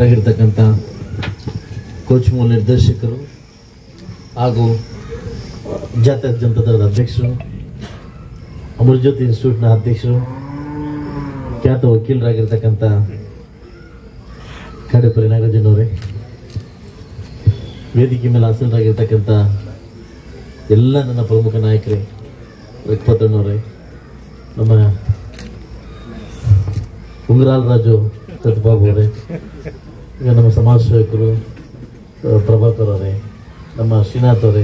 ಆಗಿರ್ತಕ್ಕಂಥ ಕೋಚ್ ಮೂಲ ನಿರ್ದೇಶಕರು ಹಾಗೂ ಜಾತ್ಯತೀತ ಜನತಾ ದಳದ ಅಧ್ಯಕ್ಷರು, ಅಮೃತಜ್ಯೋತಿ ಇನ್ಸ್ಟಿಟ್ಯೂಟ್ನ ಅಧ್ಯಕ್ಷರು, ಖ್ಯಾತ ವಕೀಲರಾಗಿರ್ತಕ್ಕಂಥ ಕಾಡೇಪಲ್ಲಿ ನಾಗರಾಜನವರೇ, ವೇದಿಕೆ ಮೇಲೆ ಆಸೀನರಾಗಿರ್ತಕ್ಕಂಥ ಎಲ್ಲ ನನ್ನ ಪ್ರಮುಖ ನಾಯಕರೇ, ರಘುಪತಣ್ಣವರೇ, ನಮ್ಮ ಉಂಗರಾಲ್ ರಾಜು ಸತ್ಯಬಾಬು ಅವರೇ, ಈಗ ನಮ್ಮ ಸಮಾಜ ಸೇವಕರು ಪ್ರಭಾಕರ್ ಅವರೇ, ನಮ್ಮ ಶ್ರೀನಾಥ್ ಅವರೇ,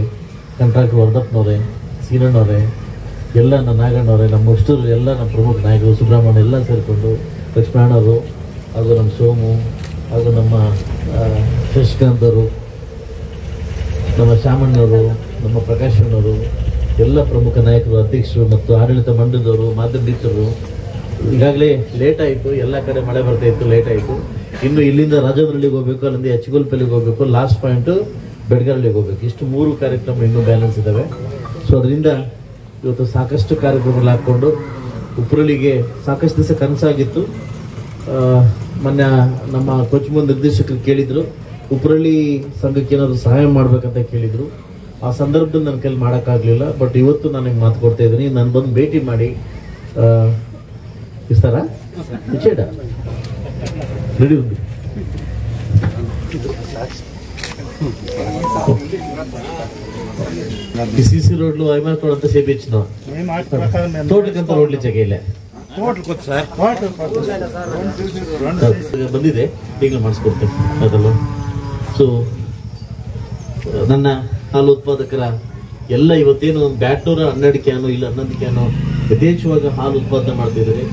ಕಾಂಟ್ರಾಕ್ಟರ್ ವರ್ಧಪ್ಪನವರೇ, ಸೀನಣ್ಣವರೇ, ಎಲ್ಲ ನನ್ನ ನಾಗಣ್ಣವರೇ, ನಮ್ಮ ಅಷ್ಟರು ಎಲ್ಲ ನಮ್ಮ ಪ್ರಮುಖ ನಾಯಕರು, ಸುಬ್ರಹ್ಮಣ್ಯ ಎಲ್ಲ ಸೇರಿಕೊಂಡು ಲಕ್ಷ್ಮಣವರು ಹಾಗೂ ನಮ್ಮ ಸೋಮು ಹಾಗೂ ನಮ್ಮ ಶಶಿಕಾಂತ್ ಅವರು, ನಮ್ಮ ಶ್ಯಾಮಣ್ಣವರು, ನಮ್ಮ ಪ್ರಕಾಶಣ್ಣವರು, ಎಲ್ಲ ಪ್ರಮುಖ ನಾಯಕರು, ಅಧ್ಯಕ್ಷರು ಮತ್ತು ಆಡಳಿತ ಮಂಡಳಿದವರು, ಮಾಧ್ಯಮಿಕರು. ಈಗಾಗಲೇ ಲೇಟ್ ಆಯಿತು, ಎಲ್ಲ ಕಡೆ ಮಳೆ ಬರ್ತಾ ಇತ್ತು, ಲೇಟ್ ಆಯಿತು. ಇನ್ನು ಇಲ್ಲಿಂದ ರಾಜವನಹಳ್ಳಿಗೆ ಹೋಗ್ಬೇಕು, ಅಲ್ಲಿಂದ ಎಚ್ಗೋಲ್ಪಲ್ಲಿಗೆ ಹೋಗ್ಬೇಕು, ಲಾಸ್ಟ್ ಪಾಯಿಂಟು ಬೆಡಗರಳ್ಳಿಗೆ ಹೋಗ್ಬೇಕು. ಇಷ್ಟು 3 ಕಾರ್ಯಕ್ರಮ ಇನ್ನೂ ಬ್ಯಾಲೆನ್ಸ್ ಇದ್ದಾವೆ. ಸೊ ಅದರಿಂದ ಇವತ್ತು ಸಾಕಷ್ಟು ಕಾರ್ಯಕ್ರಮಗಳು ಹಾಕ್ಕೊಂಡು ಉಪ್ರಳ್ಳಿಗೆ ಸಾಕಷ್ಟು ದಿವಸ ಕನಸಾಗಿತ್ತು. ಮೊನ್ನೆ ನಮ್ಮ ಕೋಚ್ಮೂಲ ನಿರ್ದೇಶಕರು ಕೇಳಿದ್ರು, ಉಪ್ರಳ್ಳಿ ಸಂಘಕ್ಕೆ ಏನಾದ್ರು ಸಹಾಯ ಮಾಡ್ಬೇಕಂತ ಕೇಳಿದ್ರು. ಆ ಸಂದರ್ಭದಲ್ಲಿ ನನ್ನ ಕೈಲಿ ಮಾಡೋಕ್ಕಾಗಲಿಲ್ಲ. ಬಟ್ ಇವತ್ತು ನಾನು ನಿಮ್ಗೆ ಮಾತು ಕೊಡ್ತಾ ಇದ್ದೀನಿ, ನಾನು ಬಂದು ಭೇಟಿ ಮಾಡಿ ಇಸ್ತಾರಾ ವಿಚೇಡ ರೆಡಿ ఉంది. సిసి రోడ్లు అయిపోయినంత సేపు ఇచ్చినాం, తోటకంత రోడ్లు చెగైಲೆ ಬಂದಿದೆ, ಈಗಲೇ ಮಾಡಿಸ್ಕೊಡ್ತೇನೆ ಅದಲ್ಲ. ಸೊ ನನ್ನ ಹಾಲು ಉತ್ಪಾದಕರ ಎಲ್ಲ ಇವತ್ತೇನು ಬ್ಯಾಟ್ನೂರ 12 ಕ್ಯಾನು ಇಲ್ಲ 11 ಕ್ಯಾನು ಯಥೇಚ್ಛವಾಗಿ ಹಾಲು ಉತ್ಪಾದನೆ ಮಾಡ್ತಿದ್ದಾರೆ.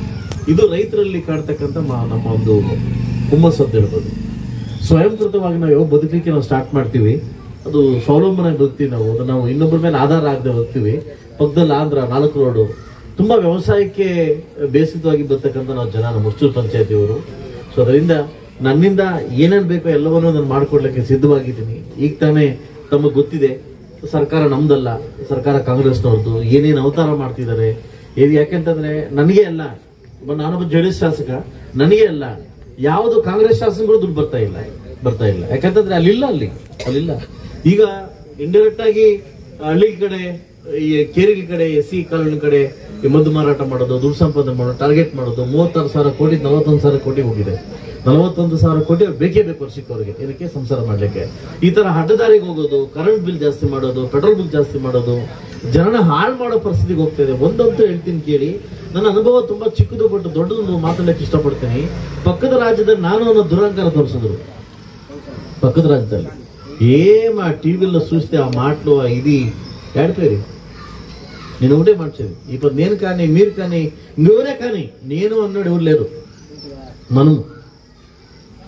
ಇದು ರೈತರಲ್ಲಿ ಕಾಡ್ತಕ್ಕಂಥ ನಮ್ಮ ಒಂದು ಹುಮ್ಮಸ್ಸು ಅಂತ ಹೇಳ್ಬೋದು. ಸ್ವಯಂಕೃತವಾಗಿ ನಾವು ಯಾವ ಬದುಕಲಿಕ್ಕೆ ನಾವು ಸ್ಟಾರ್ಟ್ ಮಾಡ್ತೀವಿ, ಅದು ಸ್ವಾವಲಂಬನಾಗಿ ಬದುಕ್ತೀವಿ. ನಾವು ಇನ್ನೊಬ್ಬರ ಮೇಲೆ ಆಧಾರ ಆಗದೆ ಬದುಕ್ತೀವಿ. ಪಕ್ಕದಲ್ಲಿ ಆಂಧ್ರ 4 ರೋಡು ತುಂಬಾ ವ್ಯವಸಾಯಕ್ಕೆ ಬೇಸಿತವಾಗಿ ಬರ್ತಕ್ಕಂಥ ನಾವು ಜನ, ನಮ್ಮ ಮುಷ್ಟೂರು ಪಂಚಾಯತಿಯವರು. ಸೊ ಅದರಿಂದ ನನ್ನಿಂದ ಏನೇನು ಬೇಕೋ ಎಲ್ಲವನ್ನೂ ನಾನು ಮಾಡ್ಕೊಡ್ಲಿಕ್ಕೆ ಸಿದ್ಧವಾಗಿದ್ದೀನಿ. ಈಗ ತಾನೇ ತಮಗೆ ಗೊತ್ತಿದೆ, ಸರ್ಕಾರ ನಮ್ದಲ್ಲ, ಸರ್ಕಾರ ಕಾಂಗ್ರೆಸ್ನವ್ರದ್ದು. ಏನೇನು ಅವತಾರ ಮಾಡ್ತಿದ್ದಾರೆ, ಯಾಕೆಂತಂದ್ರೆ ನನಗೆ ಅಲ್ಲ, ನಾನೊಬ್ಬ ಜೆಡಿಎಸ್ ಶಾಸಕ, ನನಗೆ ಅಲ್ಲ, ಯಾವುದು ಕಾಂಗ್ರೆಸ್ ಶಾಸಕಗಳು ದುಡ್ಡು ಬರ್ತಾ ಇಲ್ಲ. ಯಾಕಂತಂದ್ರೆ ಅಲ್ಲಿಲ್ಲ. ಈಗ ಇಂಡೈರೆಕ್ಟ್ ಆಗಿ ಹಳ್ಳಿ ಕಡೆ, ಈ ಕೇರಿಗೆ ಕಡೆ, SC ಕಾಲೋನಿ ಕಡೆ ಮದ್ದು ಮಾರಾಟ ಮಾಡೋದು, ದುಡ್ಡು ಸಂಪಾದನೆ ಮಾಡೋದು, ಟಾರ್ಗೆಟ್ ಮಾಡೋದು. 36,000 ಕೋಟಿ 41,000 ಕೋಟಿ ಹೋಗಿದೆ. 41,000 ಕೋಟಿ ಬೇಕೇ ಬೇಕು ವರ್ಷಕ್ಕೆ ಅವ್ರಿಗೆ, ಇದಕ್ಕೆ ಸಂಸಾರ ಮಾಡ್ಲಿಕ್ಕೆ. ಈ ತರ ಅಡ್ಡದಾರಿಗೆ ಹೋಗೋದು, ಕರೆಂಟ್ ಬಿಲ್ ಜಾಸ್ತಿ ಮಾಡೋದು, ಪೆಟ್ರೋಲ್ ಬಿಲ್ ಜಾಸ್ತಿ ಮಾಡೋದು, ಜನನ ಹಾಳು ಮಾಡೋ ಪರಿಸ್ಥಿತಿಗೆ ಹೋಗ್ತಾ ಇದೆ. ಒಂದಂತೂ ಹೇಳ್ತೀನಿ ಕೇಳಿ, ನನ್ನ ಅನುಭವ ತುಂಬಾ ಚಿಕ್ಕದು, ಬಟ್ ದೊಡ್ಡದೊಂದು ಮಾತಾಡಲಿಕ್ಕೆ ಇಷ್ಟಪಡ್ತೀನಿ. ಪಕ್ಕದ ರಾಜ್ಯದಲ್ಲಿ ನಾನು ಅನ್ನೋ ದುರಂಕಾರ ತೋರಿಸಿದ್ರು. ಪಕ್ಕದ ರಾಜ್ಯದಲ್ಲಿ టీవీలో చూస్తే ఆ మాటలు ఇది ఏడిపోయి నేను ఒకటే మార్చేది. ఇప్పుడు నేను కానీ మీరు కానీ ఇంకెవరే కానీ నేను అన్నాడు ఎవరు లేరు.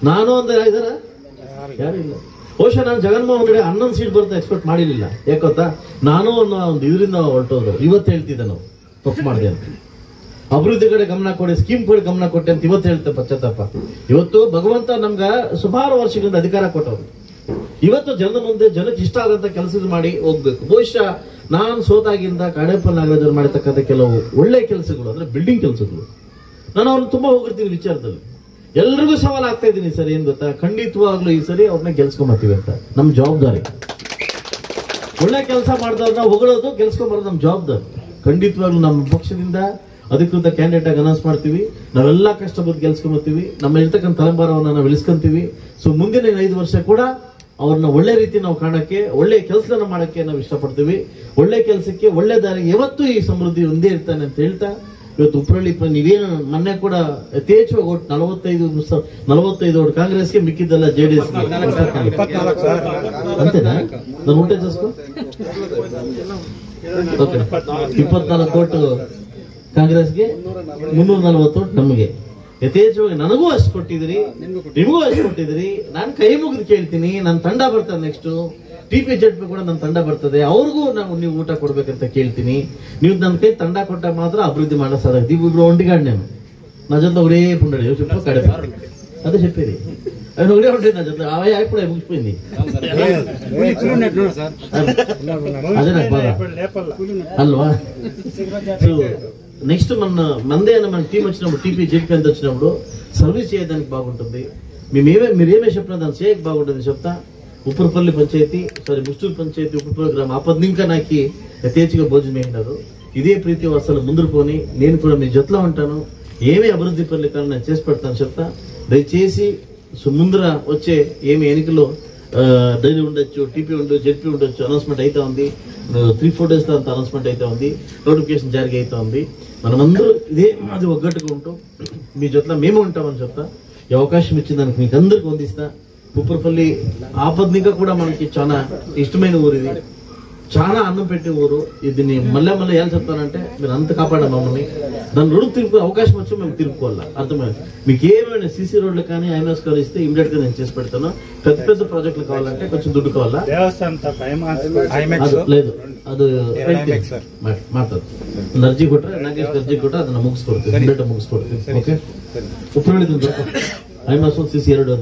ನಾನು ಅಂದ್ರೆ ಇದಾರ ಯಾರು ಇಲ್ಲ. ಬಹುಶಃ ನಾನು ಜಗನ್ಮೋಹನ್ ರೆಡ್ಡಿ 11 ಸೀಟ್ ಬರುತ್ತೆ ಎಕ್ಸ್ಪೆಕ್ಟ್ ಮಾಡಿರಲಿಲ್ಲ. ಯಾಕೊತ್ತಾ, ನಾನು ಅನ್ನೋ ಒಂದು ಇದರಿಂದ ಹೊರಟೋದ್ರು. ಇವತ್ತು ಹೇಳ್ತಿದ್ದೆ ನಾವು ತಪ್ಪು ಮಾಡಿದೆ ಅಂತ. ಅಭಿವೃದ್ಧಿ ಕಡೆ ಗಮನ ಕೊಡಿ, ಸ್ಕೀಮ್ ಕಡೆ ಗಮನ ಕೊಟ್ಟೆ ಅಂತ ಇವತ್ತು ಹೇಳ್ತೇವೆ ಪಶ್ಚಾತ್ತಾಪ. ಇವತ್ತು ಭಗವಂತ ನಮ್ಗ ಸುಮಾರು ವರ್ಷಗಳಿಂದ ಅಧಿಕಾರ ಕೊಟ್ಟವ್ರು. ಇವತ್ತು ಜನದ ಮುಂದೆ ಜನಕ್ಕೆ ಇಷ್ಟ ಆಗಂತ ಕೆಲಸ ಮಾಡಿ ಹೋಗ್ಬೇಕು. ಬಹುಶಃ ನಾನು ಸೋತಾಗಿಂದ ಕಾಡೇಪಲ್ಲಿ ನಾಗರಾಜರು ಮಾಡಿರ್ತಕ್ಕಂಥ ಕೆಲವು ಒಳ್ಳೆ ಕೆಲಸಗಳು, ಅಂದ್ರೆ ಬಿಲ್ಡಿಂಗ್ ಕೆಲಸಗಳು, ನಾನು ಅವ್ರನ್ನ ತುಂಬಾ ಹೋಗಿರ್ತೀನಿ ವಿಚಾರದಲ್ಲಿ. ಎಲ್ರಿಗೂ ಸವಾಲ್ ಆಗ್ತಾ ಇದ್ದೀನಿ ಸರ್, ಏನ್ ಗೊತ್ತಾ, ಖಂಡಿತವಾಗ್ಲೂ ಈ ಸರಿ ಅವ್ರನ್ನ ಗೆಲ್ಸ್ಕೊಂಬರ್ತೀವಿ ಅಂತ ನಮ್ ಜವಾಬ್ದಾರಿ. ಒಳ್ಳೆ ಕೆಲಸ ಮಾಡಿದವ್ರನ್ನ ಹೊಗಳೋದು, ಗೆಲ್ಸ್ಕೊಂಬರೋದು ನಮ್ ಜವಾಬ್ದಾರಿ. ಖಂಡಿತವಾಗ್ಲೂ ನಮ್ಮ ಪಕ್ಷದಿಂದ ಅಧಿಕೃತ ಕ್ಯಾಂಡಿಡೇಟ್ ಆಗಿ ಅನೌನ್ಸ್ ಮಾಡ್ತೀವಿ. ನಾವೆಲ್ಲ ಕಷ್ಟಪಟ್ಟು ಗೆಲ್ಸ್ಕೊಂಬರ್ತೀವಿ. ನಮ್ಮ ಇರ್ತಕ್ಕಂಥ ತಲೆಮಾರವನ್ನ ನಾವು ಇಳಿಸ್ಕೊಂತೀವಿ. ಸೊ ಮುಂದಿನ 5 ವರ್ಷ ಕೂಡ ಅವ್ರನ್ನ ಒಳ್ಳೆ ರೀತಿ ನಾವು ಕಾಣಕ್ಕೆ, ಒಳ್ಳೆ ಕೆಲಸನ ಮಾಡಕ್ಕೆ ನಾವು ಇಷ್ಟಪಡ್ತೀವಿ. ಒಳ್ಳೆ ಕೆಲಸಕ್ಕೆ, ಒಳ್ಳೆ ದಾರಿಗೆ ಯಾವತ್ತೂ ಈ ಸಮೃದ್ಧಿ ಒಂದೇ ಇರ್ತಾನೆ ಅಂತ ಹೇಳ್ತಾ, ಇವತ್ತು ಉಪ್ರಳ್ಳಿ ನೀವೇನು ಮೊನ್ನೆ ಕೂಡ ಯಥೇಚ್ಛವಾಗಿ ಓಟ್ 45 ಓಟ್ ಕಾಂಗ್ರೆಸ್ಗೆ, ಮಿಕ್ಕಿದ್ದೆಲ್ಲ JDS ಅಂತೇನಾ? ನಾನು ಊಟ ಜಾಸ್ಕೊ 24 ಓಟ್ ಕಾಂಗ್ರೆಸ್ಗೆ, 340 ಓಟ್ ನಮಗೆ. ಯಥೇಚ್ಛವಾಗಿ ನನಗೂ ಅಷ್ಟು ಕೊಟ್ಟಿದ್ರಿ, ನಿಮಗೂ ಅಷ್ಟು ಕೊಟ್ಟಿದ್ರಿ. ನಾನು ಕೈ ಮುಗಿದು ಕೇಳ್ತೀನಿ, ನನ್ನ ತಂಡ ಬರ್ತದೆ ನೆಕ್ಸ್ಟ್ TP JP ಕೂಡ ನನ್ನ ತಂಡ ಬರ್ತದೆ, ಅವ್ರಿಗೂ ನೀವು ಊಟ ಕೊಡ್ಬೇಕಂತ ಕೇಳ್ತೀನಿ. ನೀವು ನನ್ನ ಕೈ ತಂಡ ಕೊಟ್ಟಾಗ ಮಾತ್ರ ಅಭಿವೃದ್ಧಿ ಮಾಡೋ ಸಾಧ್ಯ. ಇಬ್ರು ಒಂಟಿಗಾಡ್ నేను నా జత ఒరే పుండడు చెప్పు కడప అదే చెప్పేది. అది ఒకటే ఉంటుంది నా జత అవే ఇప్పుడు ముగిసిపోయింది. అదే నాకు బాధ అల్వా. నెక్స్ట్ మన మందే మన టీం వచ్చినప్పుడు TP JP ಅಂತ వచ్చినప్పుడు సర్వీస్ చేయడానికి బాగుంటుంది. మీరేమే చెప్పినా దాన్ని చేయక బాగుంటుంది చెప్తా. ఉప్పరపల్లి పంచాయతీ ముస్టూరు పంచాయతీ ఉప్పరపల్లి గ్రామం ఆపద ఇంకా నాకు యథేచ్ఛగా భోజనం అయినారు. ఇదే ప్రీతి అసలు ముందుకు పోని నేను కూడా మీ జొత్లో ఉంటాను. ఏమి అభివృద్ధి పనులు నేను చేసి పెడతాను చెప్తా. దయచేసి ముందర వచ్చే ఏమి ఎన్నికల్లో డైలీ ఉండొచ్చు, టీపీ ఉండొచ్చు, జెడ్పీ ఉండొచ్చు, అనౌన్స్మెంట్ అయితే ఉంది. 3-4 days అంత అనౌన్స్మెంట్ అయితే ఉంది, నోటిఫికేషన్ జారీ అయితే ఉంది. మనమందరూ ఇదే అది ఒగ్గట్టుగా ఉంటాం. మీ జొత్లో మేము ఉంటామని చెప్తా. ఈ అవకాశం ఇచ్చిన దానికి మీకు అందరికి వందిస్తా. ఉప్పరపల్లి ఆపద్నిక కూడా మనకి చాలా ఇష్టమైన ఊరు, ఇది చాలా అన్నం పెట్టే ఊరు. దీన్ని మళ్ళీ ఏం చెప్తానంటే మీరు అంత కాపాడ మమ్మల్ని. దాని రోడ్డు తిరుగు అవకాశం వచ్చి మేము తిరుక్కోవాలా. అర్థమైంది. మీకు ఏమైనా సీసీ రోడ్లు కానీ ఐఎంఎస్ కాల్ ఇస్తే ఇమీడియట్ గా నేను చేసి పెడతాను. పెద్ద పెద్ద ప్రాజెక్టులు కావాలంటే కొంచెం దుడ్డు కావాలా. లేదు ಅದು ಮಾಡ್ತದೆ ಅರ್ಜಿ ಕೊಟ್ರೆ ನಾಗೇಶ್ ಅರ್ಜಿ ಕೊಟ್ರೆ ಅದನ್ನ ಮುಗಿಸ್ಕೊಡ್ತೀವಿ, ಇಮಿಡಿಯೇಟ್ ಮುಗಿಸ್ಕೊಡ್ತೀವಿ. ಓಕೆ ಉಪ್ಪರಳ್ಳಿ ಐಮಾಸ್ ಒಂದು ಸಿಸಿ 2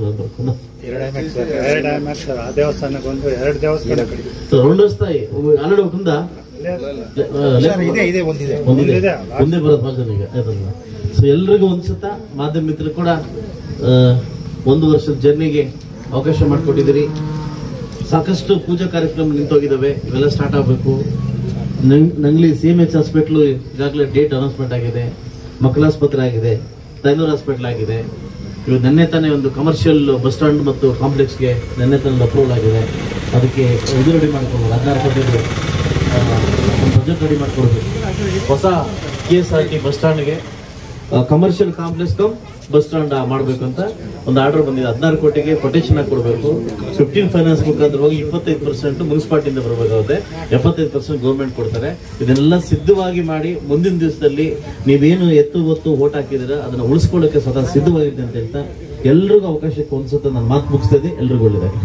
రెండు వస్తాయి. ఆల్రెడీ ఒకటి ఉందా? ಒಂದೇ ಬರೋದು ಮಾಧ್ಯಮಿಕ. ಸೊ ಎಲ್ರಿಗೂ ಒಂದ್ಸತ್ತ ಮಾಧ್ಯಮ ಮಿತ್ರರು ಕೂಡ 1 ವರ್ಷದ ಜರ್ನಿಗೆ ಅವಕಾಶ ಮಾಡಿಕೊಟ್ಟಿದ್ದೀರಿ. ಸಾಕಷ್ಟು ಪೂಜಾ ಕಾರ್ಯಕ್ರಮ ನಿಂತೋಗಿದ್ದಾವೆ, ಇವೆಲ್ಲ ಸ್ಟಾರ್ಟ್ ಆಗಬೇಕು. ನಂಗ್ಲಿ CMH ಹಾಸ್ಪಿಟ್ಲು ಈಗಾಗಲೇ ಡೇಟ್ ಅನೌನ್ಸ್ಮೆಂಟ್ ಆಗಿದೆ, ಮಕ್ಕಳ ಆಸ್ಪತ್ರೆ ಆಗಿದೆ, ತೈನೂರು ಹಾಸ್ಪಿಟಲ್ ಆಗಿದೆ. ಇವು ನಿನ್ನೆ ತಾನೇ ಒಂದು ಕಮರ್ಷಿಯಲ್ ಬಸ್ ಸ್ಟಾಂಡ್ ಮತ್ತು ಕಾಂಪ್ಲೆಕ್ಸ್ಗೆ ನಿನ್ನೆ ತಾನೇ ಅಪ್ರೂವಲ್ ಆಗಿದೆ. ಅದಕ್ಕೆ ಇದು ರೆಡಿ ಮಾಡ್ಕೊಳ್ಬೋದು, 16 ಬಜೆಟ್ ರೆಡಿ ಮಾಡ್ಕೊಡ್ಬೇಕು. ಹೊಸ KSRT ಬಸ್ ಸ್ಟಾಂಡ್ಗೆ ಕಮರ್ಷಿಯಲ್ ಕಾಂಪ್ಲೆಕ್ಸ್ ಬಸ್ ಸ್ಟಾಂಡ್ ಮಾಡಬೇಕು ಅಂತ ಒಂದು ಆರ್ಡರ್ ಬಂದಿದೆ. 16 ಕೋಟಿಗೆ ಕೊಟೇಶನ್ ಹಾಕಿ ಕೊಡಬೇಕು. 15 ಫೈನಾನ್ಸ್ ಮುಖಾಂತರ ಹೋಗಿ 25% ಮುನ್ಸಿಪಾಲಿಟಿಯಿಂದ ಬರಬೇಕಾಗುತ್ತೆ, 75% ಗೌರ್ಮೆಂಟ್ ಕೊಡ್ತಾರೆ. ಇದನ್ನೆಲ್ಲ ಸಿದ್ಧವಾಗಿ ಮಾಡಿ ಮುಂದಿನ ದಿವಸದಲ್ಲಿ ನೀವೇನು ಒತ್ತು ಓಟ್ ಹಾಕಿದ್ದೀರಾ ಅದನ್ನ ಉಳಿಸ್ಕೊಳ್ಳೋಕೆ ಸದಾ ಸಿದ್ಧವಾಗಿದೆ ಅಂತ ಹೇಳ್ತಾ ಎಲ್ರಿಗೂ ಅವಕಾಶಕ್ಕೆ ಒಂದ್ಸತ ನಾನು ಮಾತು ಮುಗಿಸ್ತಾ ಇದ್ದೀನಿ. ಎಲ್ರಿಗೂ ಒಳ್ಳೆಯದಾಗಿ.